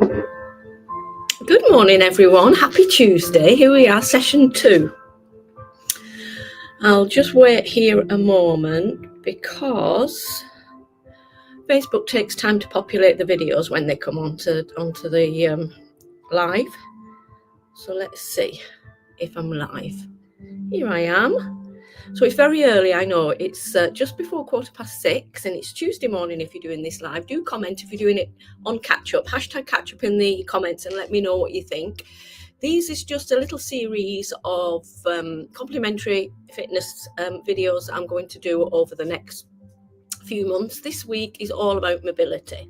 Good morning, everyone. Happy Tuesday. Here we are, session 2. I'll just wait here a moment because Facebook takes time to populate the videos when they come onto the live. So let's see if I'm live. Here I am. So it's very early, I know. It's just before 6:15 and it's Tuesday morning if you're doing this live. Do comment if you're doing it on catch-up. Hashtag catch-up in the comments and let me know what you think. These is just a little series of complimentary fitness videos I'm going to do over the next few months. This week is all about mobility.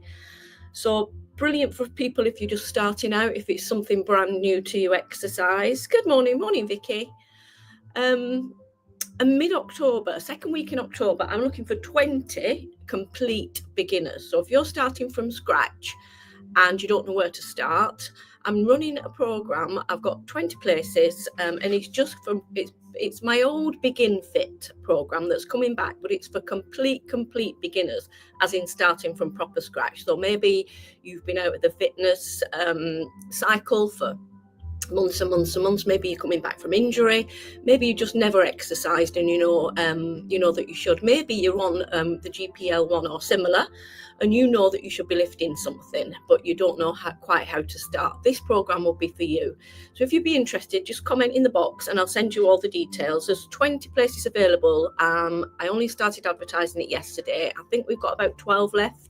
So brilliant for people if you're just starting out, if it's something brand new to you, exercise. Good morning, Vicky. Mid-October, second week in October, I'm looking for 20 complete beginners. So if you're starting from scratch and you don't know where to start, I'm running a program. I've got 20 places and it's just it's my old Begin Fit program that's coming back, but it's for complete beginners, as in starting from proper scratch. So maybe you've been out of the fitness cycle for months and months. Maybe you're coming back from injury. Maybe you just never exercised and you know that you should. Maybe you're on the GPL1 or similar and you know that you should be lifting something, but you don't know quite how to start. This program will be for you. So if you'd be interested, just comment in the box and I'll send you all the details. There's 20 places available. I only started advertising it yesterday. I think we've got about 12 left.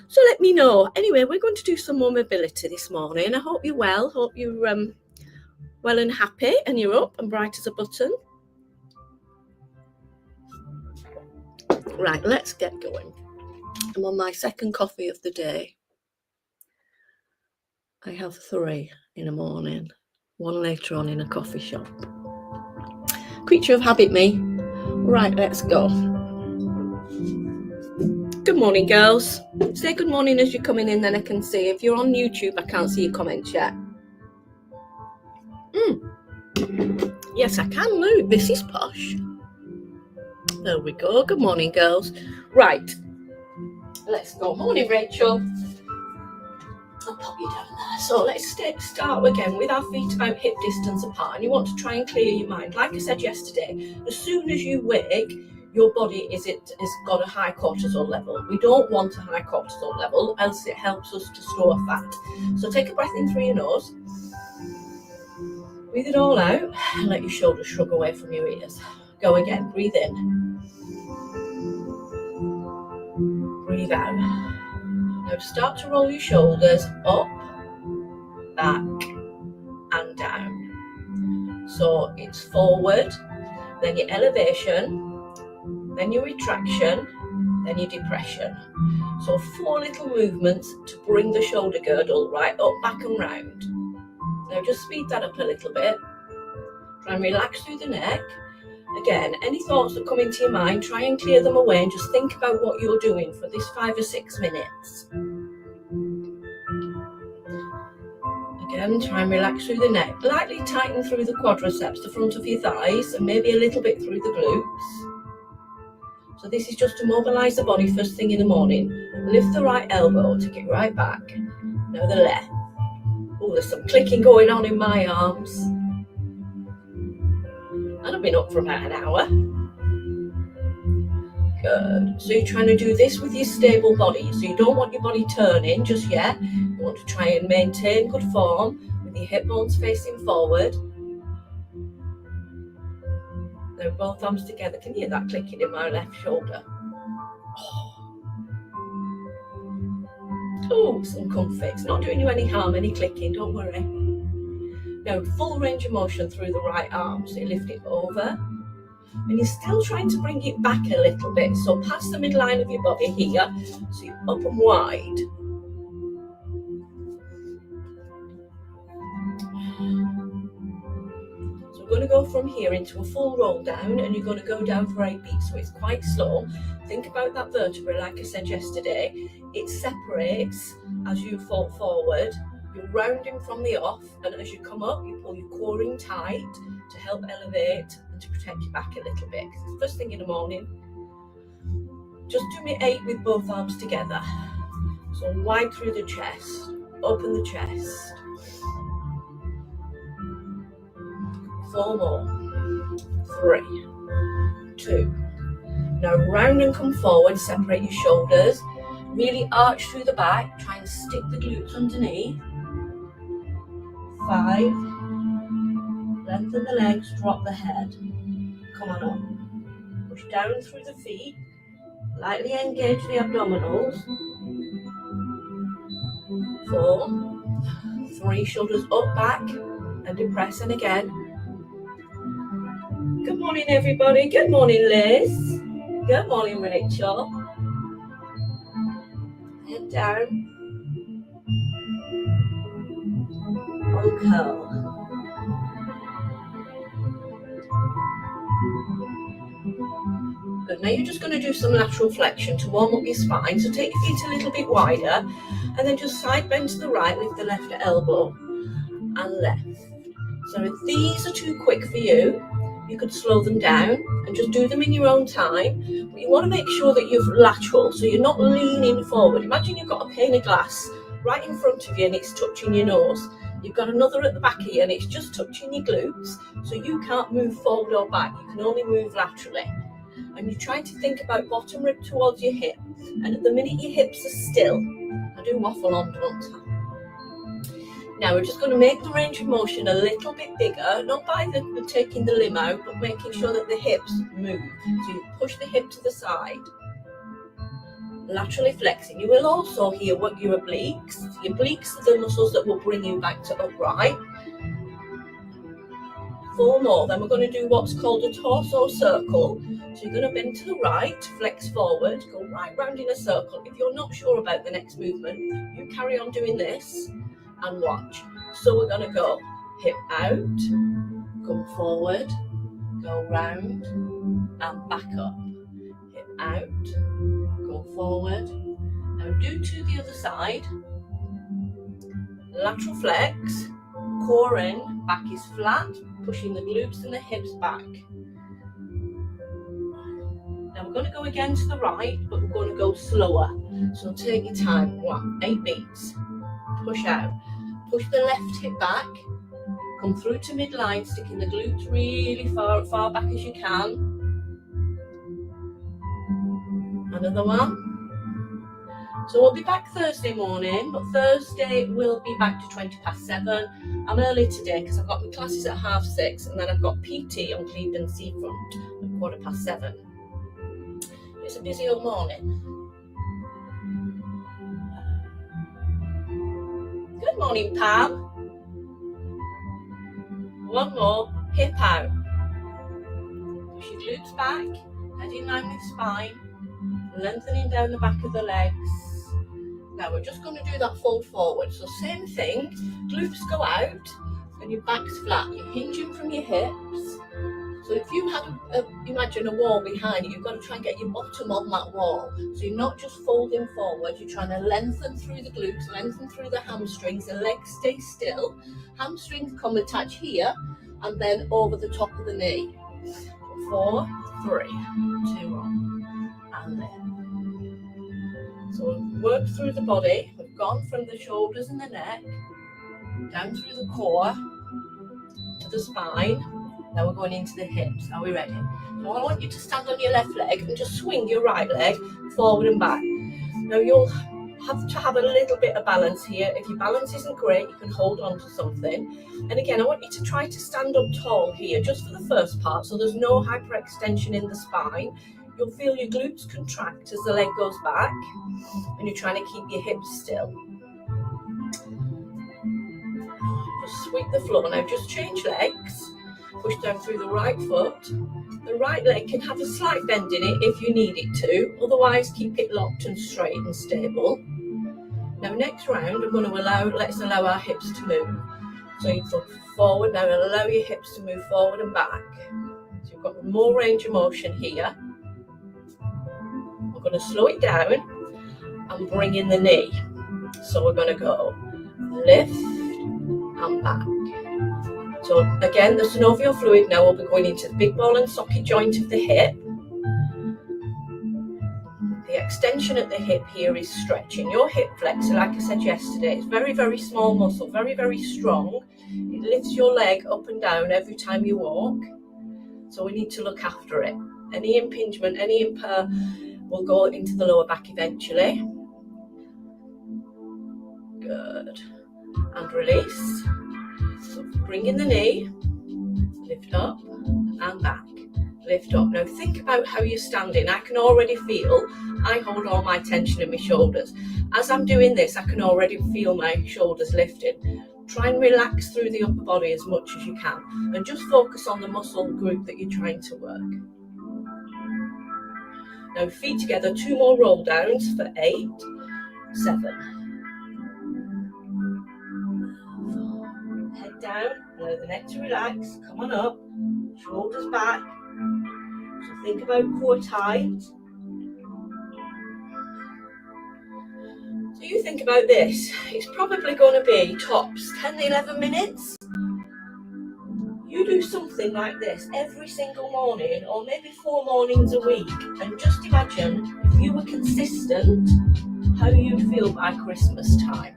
So let me know. Anyway, we're going to do some more mobility this morning. I hope you're well. Hope you're well and happy and you're up and bright as a button. Right, let's get going. I'm on my second coffee of the day. I have 3 in the morning, 1 later on in a coffee shop. Creature of habit, me. Right, let's go. Good morning, girls. Say good morning as you're coming in, then I can see. If you're on YouTube, I can't see your comments yet. Yes, I can. Look, this is posh. There we go. Good morning, girls. Right, let's go. Morning, Rachel. I'll pop you down there. So let's start again with our feet about hip distance apart. And you want to try and clear your mind. Like I said yesterday, as soon as you wake, your body has got a high cortisol level. We don't want a high cortisol level, else it helps us to store fat. So take a breath in through your nose. Breathe it all out and let your shoulders shrug away from your ears. Go again. Breathe in. Breathe out. Now start to roll your shoulders up, back and down. So it's forward, then your elevation, then your retraction, then your depression. So 4 little movements to bring the shoulder girdle right up, back and round. Now just speed that up a little bit. Try and relax through the neck. Again, any thoughts that come into your mind, try and clear them away and just think about what you're doing for this 5 or 6 minutes. Again, try and relax through the neck. Lightly tighten through the quadriceps, the front of your thighs, and maybe a little bit through the glutes. So this is just to mobilize the body first thing in the morning. Lift the right elbow, take it right back. Now the left. Oh, there's some clicking going on in my arms. And I've been up for about an hour. Good. So you're trying to do this with your stable body. So you don't want your body turning just yet. You want to try and maintain good form with your hip bones facing forward. Now both arms together. Can you hear that clicking in my left shoulder? Oh, some comfy. It's not doing you any harm, any clicking, don't worry. Now full range of motion through the right arm. So you lift it over. And you're still trying to bring it back a little bit. So past the midline of your body here. So you're up and wide. So we're going to go from here into a full roll down and you're going to go down for 8 beats. So it's quite slow. Think about that vertebra, like I said yesterday. It separates as you fall forward. You're rounding from the off, and as you come up, you pull your core in tight to help elevate and to protect your back a little bit. It's first thing in the morning. Just do me 8 with both arms together. So wide through the chest. open the chest. 4 more. 3, 2. Now round and come forward, separate your shoulders. Really arch through the back, try and stick the glutes underneath. 5. Lengthen the legs, drop the head. Come on up. Push down through the feet. Lightly engage the abdominals. 4. 3, shoulders up, back, and depress, and again. Good morning, everybody. Good morning, Liz. Good morning, Rachel. Head down. And curl. Good. Now you're just going to do some lateral flexion to warm up your spine. So take your feet a little bit wider, and then just side bend to the right, lift the left elbow and left. So if these are too quick for you, you could slow them down and just do them in your own time. But you want to make sure that you're lateral, so you're not leaning forward. Imagine you've got a pane of glass right in front of you and it's touching your nose. You've got another at the back of you and it's just touching your glutes, so you can't move forward or back. You can only move laterally. And you're trying to think about bottom rib towards your hip. And at the minute your hips are still, I do waffle on, don't I? Now we're just going to make the range of motion a little bit bigger, not by taking the limb out, but making sure that the hips move. So you push the hip to the side, laterally flexing. You will also here work your obliques. Your obliques are the muscles that will bring you back to upright. 4 more, then we're going to do what's called a torso circle. So you're going to bend to the right, flex forward, go right round in a circle. If you're not sure about the next movement, you carry on doing this and watch. So we're going to go hip out, come forward, go round and back up. Hip out, go forward. Now do to the other side. Lateral flex, core in, back is flat, pushing the glutes and the hips back. Now we're going to go again to the right, but we're going to go slower. So take your time. 1, 8 beats. Push out. Push the left hip back. Come through to midline, sticking the glutes really far back as you can. Another one. So we'll be back Thursday morning, but Thursday we'll be back to 7:20. I'm early today because I've got my classes at 6:30, and then I've got PT on Clevedon Seafront at 7:15. It's a busy old morning. Good morning, Pam. 1 more, hip out. Push your glutes back, head in line with spine, lengthening down the back of the legs. Now we're just going to do that fold forward. So same thing, glutes go out and your back's flat. You're hinging from your hips. So if you had, imagine a wall behind you, you've got to try and get your bottom on that wall. So you're not just folding forward, you're trying to lengthen through the glutes, lengthen through the hamstrings, the legs stay still. Hamstrings come attach here and then over the top of the knee. 4, 3, 2, 1, and then. So we've worked through the body, we've gone from the shoulders and the neck, down through the core, to the spine. Now we're going into the hips. Are we ready? So I want you to stand on your left leg and just swing your right leg forward and back. Now you'll have to have a little bit of balance here. If your balance isn't great, you can hold on to something. And again, I want you to try to stand up tall here, just for the first part, so there's no hyperextension in the spine. You'll feel your glutes contract as the leg goes back, and you're trying to keep your hips still. Just sweep the floor. Now just change legs. Push down through the right foot. The right leg can have a slight bend in it if you need it to. Otherwise, keep it locked and straight and stable. Now next round, we're going to let's allow our hips to move. So you look forward. Now allow your hips to move forward and back. So you've got more range of motion here. We're going to slow it down and bring in the knee. So we're going to go lift and back. So again, the synovial fluid now will be going into the big ball and socket joint of the hip. The extension at the hip here is stretching. Your hip flexor, like I said yesterday, is very, very small muscle, very, very strong. It lifts your leg up and down every time you walk. So we need to look after it. Any impingement, any impair will go into the lower back eventually. Good. And release. So bring in the knee, lift up and back, lift up. Now think about how you're standing. I can already feel, I hold all my tension in my shoulders. As I'm doing this, I can already feel my shoulders lifting. Try and relax through the upper body as much as you can and just focus on the muscle group that you're trying to work. Now feet together, 2 more roll downs for 8, 7. Head down, allow the neck to relax, come on up, shoulders back. So think about core tight. So you think about this, it's probably going to be tops 10-11 minutes. You do something like this every single morning, or maybe 4 mornings a week, and just imagine if you were consistent, how you'd feel by Christmas time.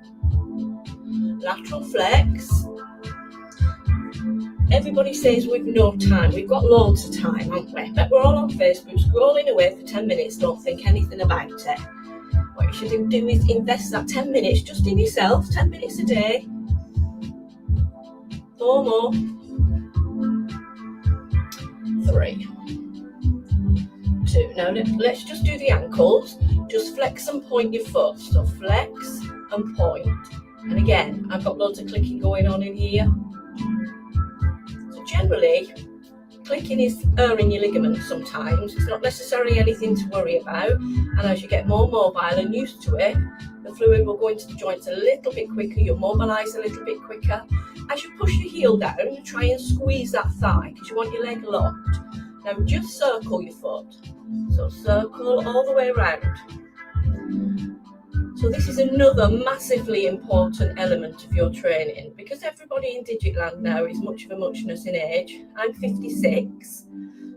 Lateral flex. Everybody says we've no time. We've got loads of time, haven't we? But we're all on Facebook scrolling away for 10 minutes, don't think anything about it. What you should do is invest that 10 minutes just in yourself, 10 minutes a day. 4 more. 3. 2. Now let's just do the ankles. Just flex and point your foot. So flex and point. And again, I've got loads of clicking going on in here. Generally, clicking is erring your ligaments sometimes. It's not necessarily anything to worry about. And as you get more mobile and used to it, the fluid will go into the joints a little bit quicker. You'll mobilise a little bit quicker. As you push your heel down, try and squeeze that thigh because you want your leg locked. Now just circle your foot. So circle all the way around. So this is another massively important element of your training because everybody in Digitland now is much of a muchness in age. I'm 56,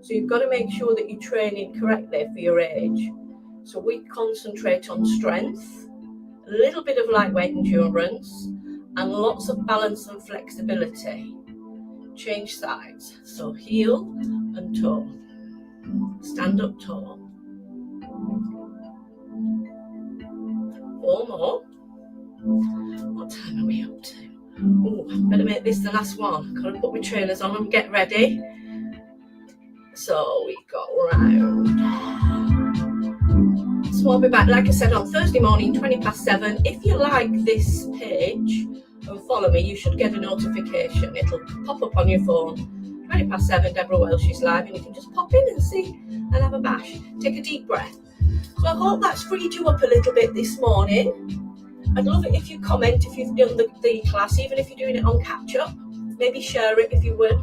so you've got to make sure that you're training correctly for your age. So we concentrate on strength, a little bit of lightweight endurance, and lots of balance and flexibility. Change sides, so heel and toe, stand up tall. 4 more. What time are we up to? Oh, better make this the last one. Gotta put my trainers on and get ready. So we got round. So I'll be back, like I said, on Thursday morning, 7:20. If you like this page and follow me, you should get a notification. It'll pop up on your phone. 7:20, Deborah Welsh is live, and you can just pop in and see and have a bash. Take a deep breath. So I hope that's freed you up a little bit this morning. I'd love it if you comment if you've done the class, even if you're doing it on catch up. Maybe share it if you would.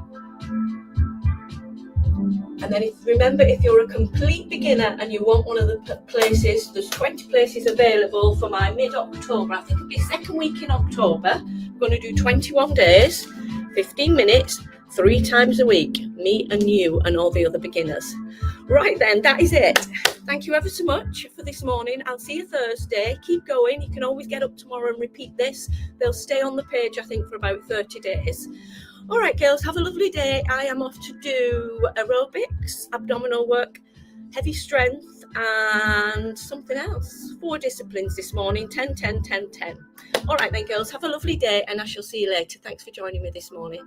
And then remember, if you're a complete beginner and you want one of the places, there's 20 places available for my mid-October. I think it'll be second week in October. I'm going to do 21 days, 15 minutes, 3 times a week. Me and you and all the other beginners. Right then, that is it. Thank you ever so much for this morning. I'll see you Thursday. Keep going. You can always get up tomorrow and repeat this. They'll stay on the page, I think, for about 30 days. All right, girls, have a lovely day. I am off to do aerobics, abdominal work, heavy strength, and something else. 4 disciplines this morning, 10, 10, 10, 10. All right then, girls, have a lovely day, and I shall see you later. Thanks for joining me this morning.